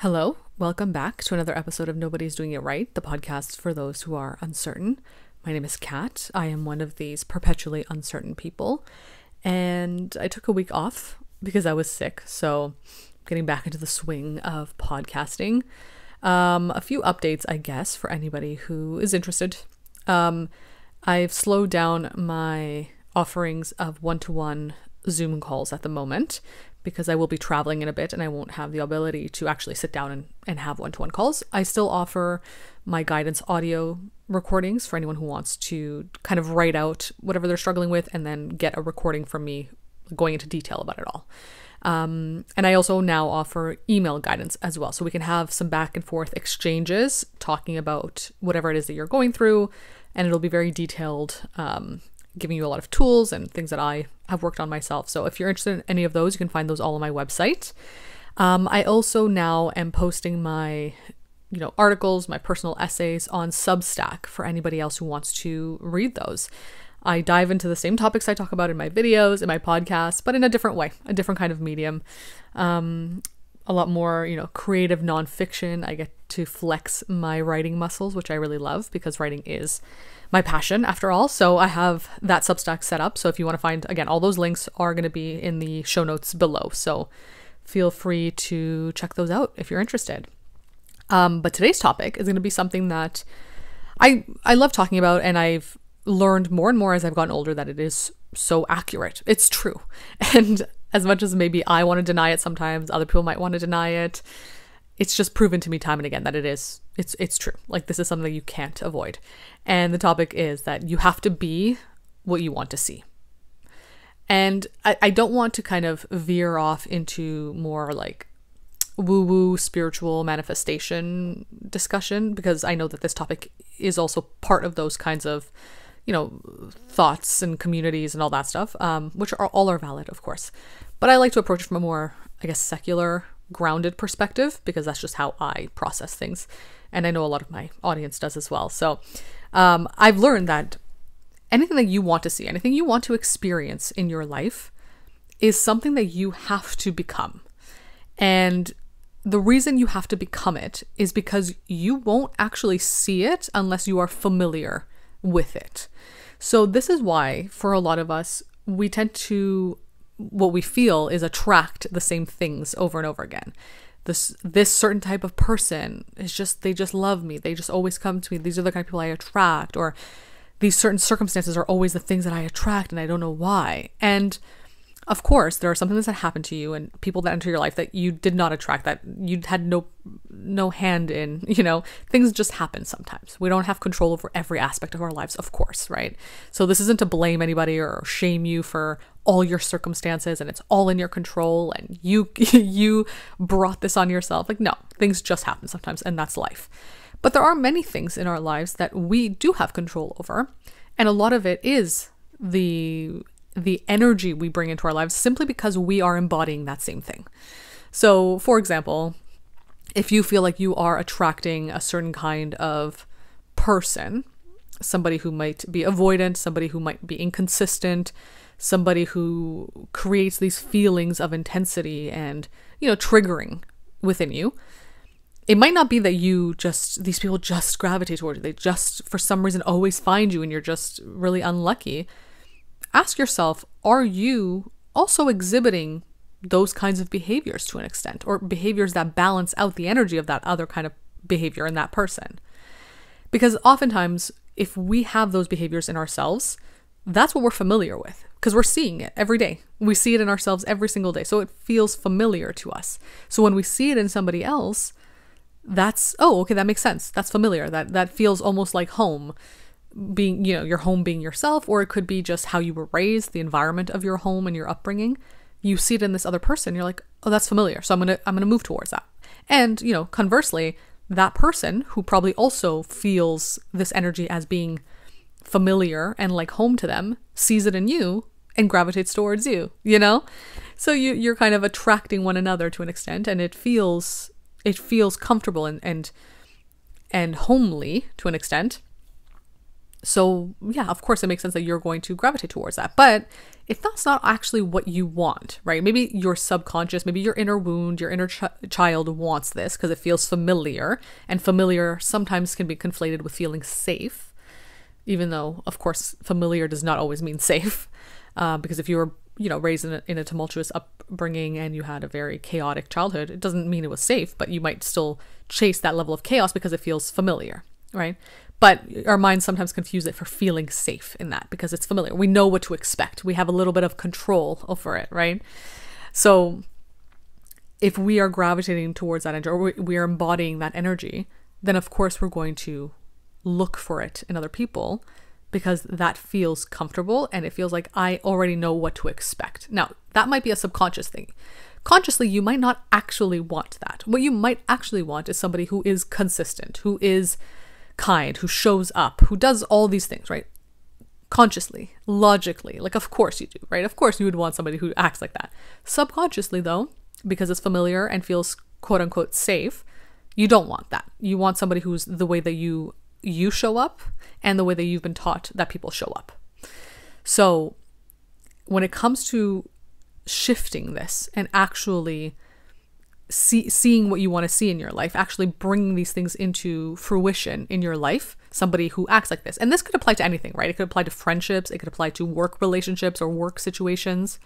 Hello, welcome back to another episode of Nobody's Doing It Right, the podcast for those who are uncertain. My name is Kat. I am one of these perpetually uncertain people, and I took a week off because I was sick, so getting back into the swing of podcasting. A few updates, I guess, for anybody who is interested. I've slowed down my offerings of one-to-one Zoom calls at the moment because I will be traveling in a bit and I won't have the ability to actually sit down and have one-to-one calls. I still offer my guidance audio recordings for anyone who wants to kind of write out whatever they're struggling with and then get a recording from me going into detail about it all. And I also now offer email guidance as well. So we can have some back and forth exchanges talking about whatever it is that you're going through, and it'll be very detailed, giving you a lot of tools and things that I have worked on myself. So if you're interested in any of those, you can find those all on my website. I also now am posting my, articles, my personal essays on Substack for anybody else who wants to read those. I dive into the same topics I talk about in my videos, in my podcasts, but in a different way, a different kind of medium. A lot more, creative nonfiction. I get to flex my writing muscles, which I really love because writing is my passion after all. So I have that Substack set up. So if you want to find, again, all those links are going to be in the show notes below. So feel free to check those out if you're interested. But today's topic is going to be something that I love talking about, and I've learned more and more as I've gotten older that it is so accurate. It's true. And as much as maybe I want to deny it sometimes, other people might want to deny it. It's just proven to me time and again that it's true. Like, this is something you can't avoid. And the topic is that you have to be what you want to see. And I don't want to kind of veer off into more like woo-woo spiritual manifestation discussion, because I know that this topic is also part of those kinds of thoughts and communities and all that stuff, which all are valid, of course. But I like to approach it from a more, secular, grounded perspective, because that's just how I process things. And I know a lot of my audience does as well. So I've learned that anything that you want to see, anything you want to experience in your life is something that you have to become. And the reason you have to become it is because you won't actually see it unless you are familiar with it. So this is why, for a lot of us, we tend to, what we feel is attract the same things over and over again. This certain type of person is they just love me. They just always come to me. These are the kind of people I attract, or these certain circumstances are always the things that I attract and I don't know why. And of course, there are some things that happen to you and people that enter your life that you did not attract, that you had no hand in, things just happen sometimes. We don't have control over every aspect of our lives, of course, right? So this isn't to blame anybody or shame you for all your circumstances and it's all in your control and you brought this on yourself. Like, no, things just happen sometimes, and that's life. But there are many things in our lives that we do have control over, and a lot of it is the energy we bring into our lives simply because we are embodying that same thing. So, for example, if you feel like you are attracting a certain kind of person, somebody who might be avoidant, somebody who might be inconsistent, somebody who creates these feelings of intensity and, triggering within you, it might not be that these people just gravitate towards you. They just, for some reason, always find you and you're just really unlucky. Ask yourself, are you also exhibiting those kinds of behaviors to an extent, or behaviors that balance out the energy of that other kind of behavior in that person? Because oftentimes, if we have those behaviors in ourselves, that's what we're familiar with, because we're seeing it every day. We see it in ourselves every single day. So it feels familiar to us. So when we see it in somebody else, that's, oh, okay, that makes sense. That's familiar. That feels almost like home. Being, your home being yourself, or it could be just how you were raised, the environment of your home and your upbringing. You see it in this other person, you're like, oh, that's familiar. So I'm gonna move towards that. And, conversely, that person who probably also feels this energy as being familiar and like home to them, sees it in you and gravitates towards you, So you're kind of attracting one another to an extent, and it feels comfortable and homely to an extent. So yeah, of course it makes sense that you're going to gravitate towards that. But if that's not actually what you want, right? Maybe your subconscious, maybe your inner wound, your inner child wants this because it feels familiar, and familiar sometimes can be conflated with feeling safe, even though, of course, familiar does not always mean safe. Because if you were, raised in a tumultuous upbringing and you had a very chaotic childhood, it doesn't mean it was safe, but you might still chase that level of chaos because it feels familiar, right? But our minds sometimes confuse it for feeling safe in that because it's familiar. We know what to expect. We have a little bit of control over it, right? So if we are gravitating towards that energy, or we are embodying that energy, then of course we're going to look for it in other people because that feels comfortable and it feels like I already know what to expect. Now, that might be a subconscious thing. Consciously, you might not actually want that. What you might actually want is somebody who is consistent, who is kind, who shows up, who does all these things, right? Consciously, logically, like of course you do, right? Of course you would want somebody who acts like that. Subconsciously though, because it's familiar and feels quote unquote safe, you don't want that. You want somebody who's the way that you show up and the way that you've been taught that people show up. So when it comes to shifting this and actually seeing what you want to see in your life, actually bringing these things into fruition in your life, somebody who acts like this. And this could apply to anything, right? It could apply to friendships. It could apply to work relationships or work situations.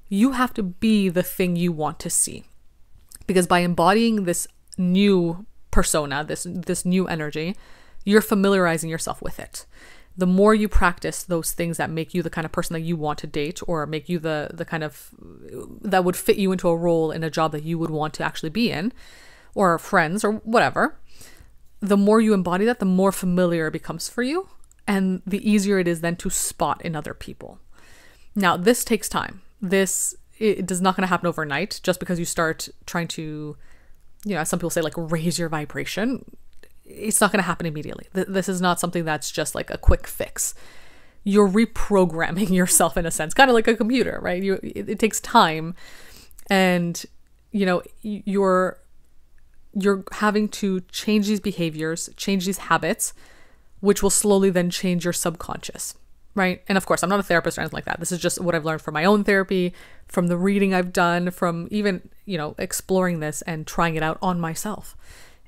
You have to be the thing you want to see. Because by embodying this new persona, this new energy, you're familiarizing yourself with it. The more you practice those things that make you the kind of person that you want to date, or make you the kind of that would fit you into a role in a job that you would want to actually be in, or friends or whatever, the more you embody that, the more familiar it becomes for you, and the easier it is then to spot in other people. Now, this takes time. It is not going to happen overnight just because you start trying to, as some people say, like raise your vibration. It's not going to happen immediately. This is not something that's just like a quick fix. You're reprogramming yourself in a sense, kind of like a computer, right? It takes time, and you're having to change these behaviors, change these habits, which will slowly then change your subconscious, right? And of course, I'm not a therapist or anything like that. This is just what I've learned from my own therapy, from the reading I've done, from even exploring this and trying it out on myself.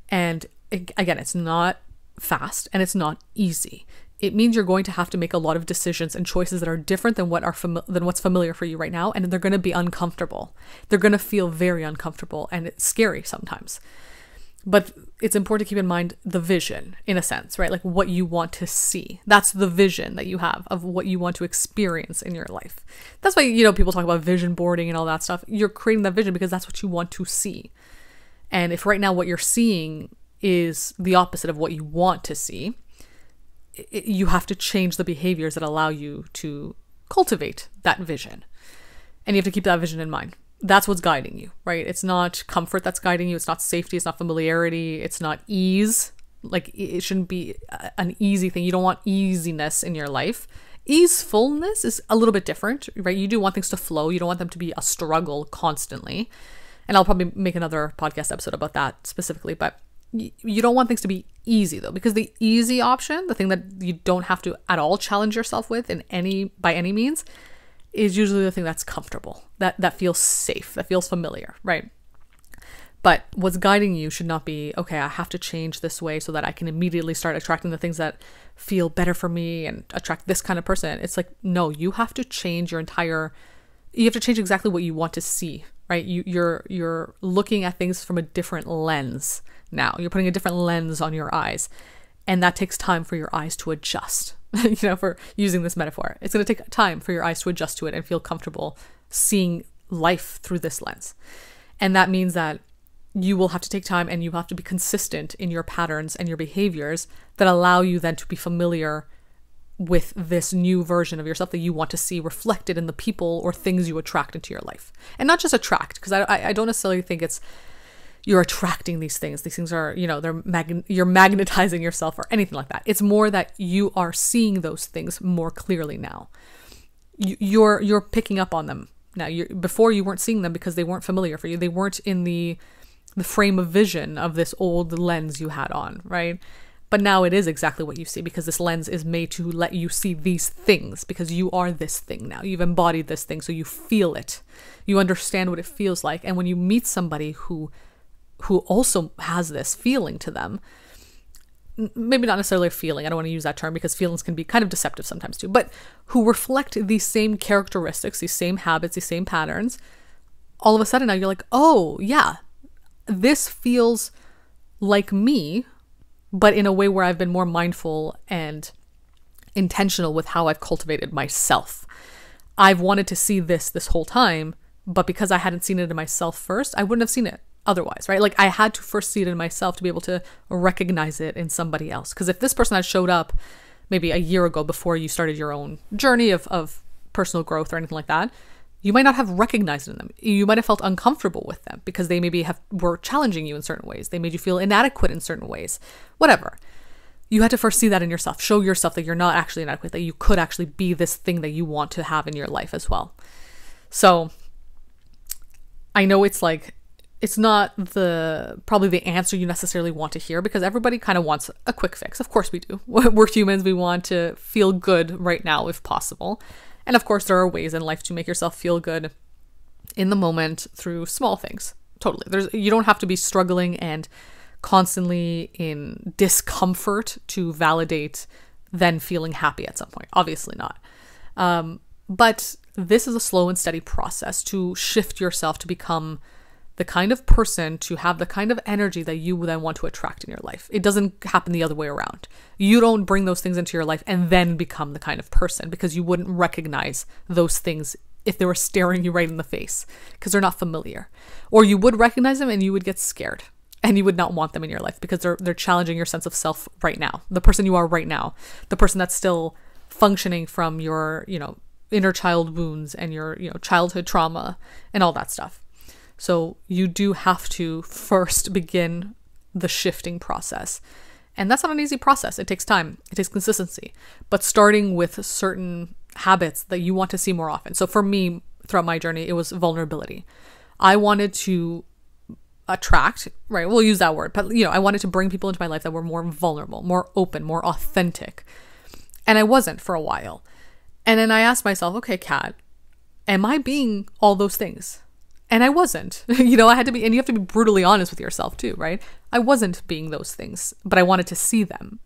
And again, it's not fast and it's not easy. It means you're going to have to make a lot of decisions and choices that are different than what's familiar for you right now, and they're going to be uncomfortable. They're going to feel very uncomfortable, and it's scary sometimes. But it's important to keep in mind the vision, in a sense, right? Like what you want to see. That's the vision that you have of what you want to experience in your life. That's why, people talk about vision boarding and all that stuff. You're creating that vision because that's what you want to see. And if right now what you're seeing is the opposite of what you want to see, you have to change the behaviors that allow you to cultivate that vision. And you have to keep that vision in mind. That's what's guiding you, right? It's not comfort that's guiding you. It's not safety. It's not familiarity. It's not ease. Like it shouldn't be an easy thing. You don't want easiness in your life. Easefulness is a little bit different, right? You do want things to flow. You don't want them to be a struggle constantly. And I'll probably make another podcast episode about that specifically, but you don't want things to be easy though, because the easy option, the thing that you don't have to at all challenge yourself with by any means, is usually the thing that's comfortable, that feels safe, that feels familiar, right? But what's guiding you should not be, okay, I have to change this way so that I can immediately start attracting the things that feel better for me and attract this kind of person. It's like, no, you have to change you have to change exactly what you want to see, right? You're looking at things from a different lens now. You're putting a different lens on your eyes, and that takes time for your eyes to adjust. For using this metaphor, it's going to take time for your eyes to adjust to it and feel comfortable seeing life through this lens. And that means that you will have to take time, and you have to be consistent in your patterns and your behaviors that allow you then to be familiar with this new version of yourself that you want to see reflected in the people or things you attract into your life. And not just attract, because I don't necessarily think it's you're attracting these things. These things are, you're magnetizing yourself or anything like that. It's more that you are seeing those things more clearly now. You're picking up on them now. Before you weren't seeing them because they weren't familiar for you. They weren't in the frame of vision of this old lens you had on, right? But now it is exactly what you see, because this lens is made to let you see these things, because you are this thing now. You've embodied this thing, so you feel it. You understand what it feels like. And when you meet somebody who also has this feeling to them, maybe not necessarily a feeling, I don't want to use that term because feelings can be kind of deceptive sometimes too, but who reflect these same characteristics, these same habits, these same patterns, all of a sudden now you're like, oh yeah, this feels like me, but in a way where I've been more mindful and intentional with how I've cultivated myself. I've wanted to see this whole time, but because I hadn't seen it in myself first, I wouldn't have seen it otherwise, right? Like I had to first see it in myself to be able to recognize it in somebody else. Because if this person had showed up maybe a year ago before you started your own journey of personal growth or anything like that, you might not have recognized it in them. You might have felt uncomfortable with them because they maybe were challenging you in certain ways. They made you feel inadequate in certain ways, whatever. You had to first see that in yourself, show yourself that you're not actually inadequate, that you could actually be this thing that you want to have in your life as well. So I know it's like, it's not probably the answer you necessarily want to hear, because everybody kind of wants a quick fix. Of course we do. We're humans. We want to feel good right now if possible. And of course there are ways in life to make yourself feel good in the moment through small things. Totally. You don't have to be struggling and constantly in discomfort to validate then feeling happy at some point. Obviously not. But this is a slow and steady process to shift yourself to become the kind of person, to have the kind of energy that you then want to attract in your life. It doesn't happen the other way around. You don't bring those things into your life and then become the kind of person, because you wouldn't recognize those things if they were staring you right in the face, because they're not familiar. Or you would recognize them and you would get scared and you would not want them in your life because they're challenging your sense of self right now. The person you are right now, the person that's still functioning from your, inner child wounds and your, childhood trauma and all that stuff. So you do have to first begin the shifting process. And that's not an easy process. It takes time. It takes consistency. But starting with certain habits that you want to see more often. So for me, throughout my journey, it was vulnerability. I wanted to attract, right? We'll use that word. But, I wanted to bring people into my life that were more vulnerable, more open, more authentic. And I wasn't for a while. And then I asked myself, okay, Kat, am I being all those things? And I wasn't. I had to be, and you have to be brutally honest with yourself too, right? I wasn't being those things, but I wanted to see them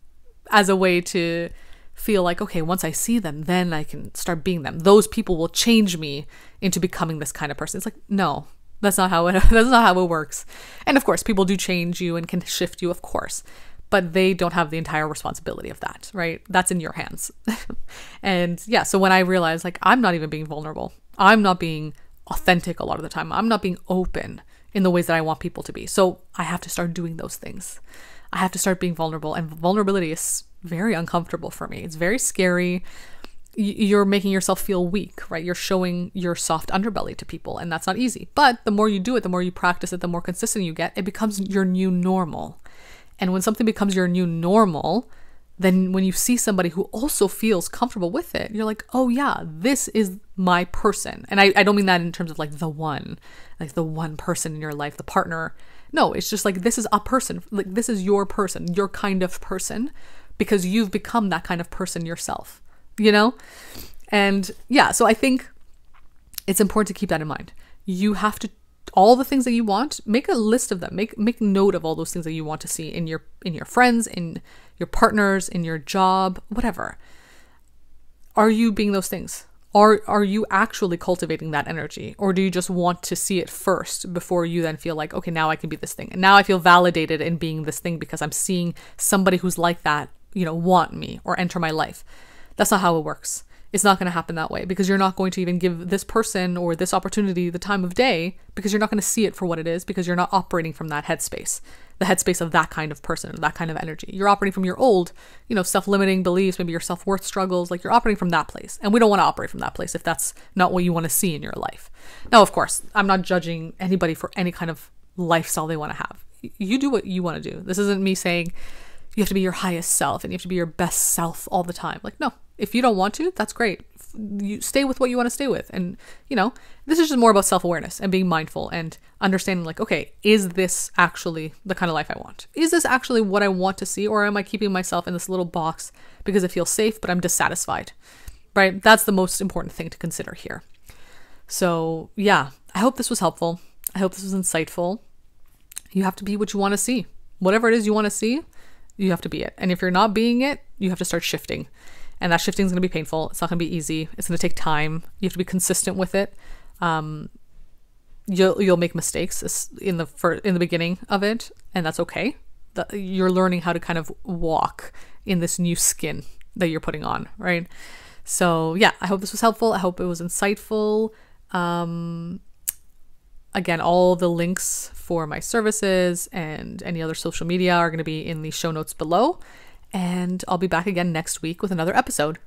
as a way to feel like, okay, once I see them, then I can start being them. Those people will change me into becoming this kind of person. It's like, no, that's not how it works. And of course, people do change you and can shift you, of course, but they don't have the entire responsibility of that, right? That's in your hands. And yeah, so when I realized like, I'm not even being vulnerable, I'm not being authentic a lot of the time, I'm not being open in the ways that I want people to be. So I have to start doing those things. I have to start being vulnerable, and vulnerability is very uncomfortable for me. It's very scary. You're making yourself feel weak, right? You're showing your soft underbelly to people, and that's not easy. But the more you do it, the more you practice it, the more consistent you get, it becomes your new normal. And when something becomes your new normal, then when you see somebody who also feels comfortable with it, you're like, oh yeah, this is my person. And I don't mean that in terms of like the one person in your life, the partner. No, it's just like, this is a person. Like, this is your person, your kind of person, because you've become that kind of person yourself, And yeah, so I think it's important to keep that in mind. You have to, all the things that you want, make a list of them. Make note of all those things that you want to see in your friends, in your partners, in your job, whatever. Are you being those things? Are you actually cultivating that energy? Or do you just want to see it first before you then feel like, okay, now I can be this thing. And now I feel validated in being this thing because I'm seeing somebody who's like that, want me or enter my life. That's not how it works. It's not going to happen that way, because you're not going to even give this person or this opportunity the time of day, because you're not going to see it for what it is, because you're not operating from that headspace, the headspace of that kind of person, or that kind of energy. You're operating from your old, self-limiting beliefs, maybe your self-worth struggles, like you're operating from that place. And we don't want to operate from that place if that's not what you want to see in your life. Now, of course, I'm not judging anybody for any kind of lifestyle they want to have. You do what you want to do. This isn't me saying you have to be your highest self and you have to be your best self all the time. Like, no, if you don't want to, that's great. you stay with what you want to stay with. And, this is just more about self-awareness and being mindful and understanding like, okay, is this actually the kind of life I want? Is this actually what I want to see? Or am I keeping myself in this little box because it feels safe, but I'm dissatisfied, right? That's the most important thing to consider here. So yeah, I hope this was helpful. I hope this was insightful. You have to be what you want to see. Whatever it is you want to see, you have to be it. And if you're not being it, you have to start shifting. And that shifting is going to be painful. It's not going to be easy. It's going to take time. You have to be consistent with it. You'll make mistakes in the beginning of it, and that's okay. You're learning how to kind of walk in this new skin that you're putting on, right? So yeah, I hope this was helpful. I hope it was insightful. Again, all the links for my services and any other social media are going to be in the show notes below. And I'll be back again next week with another episode.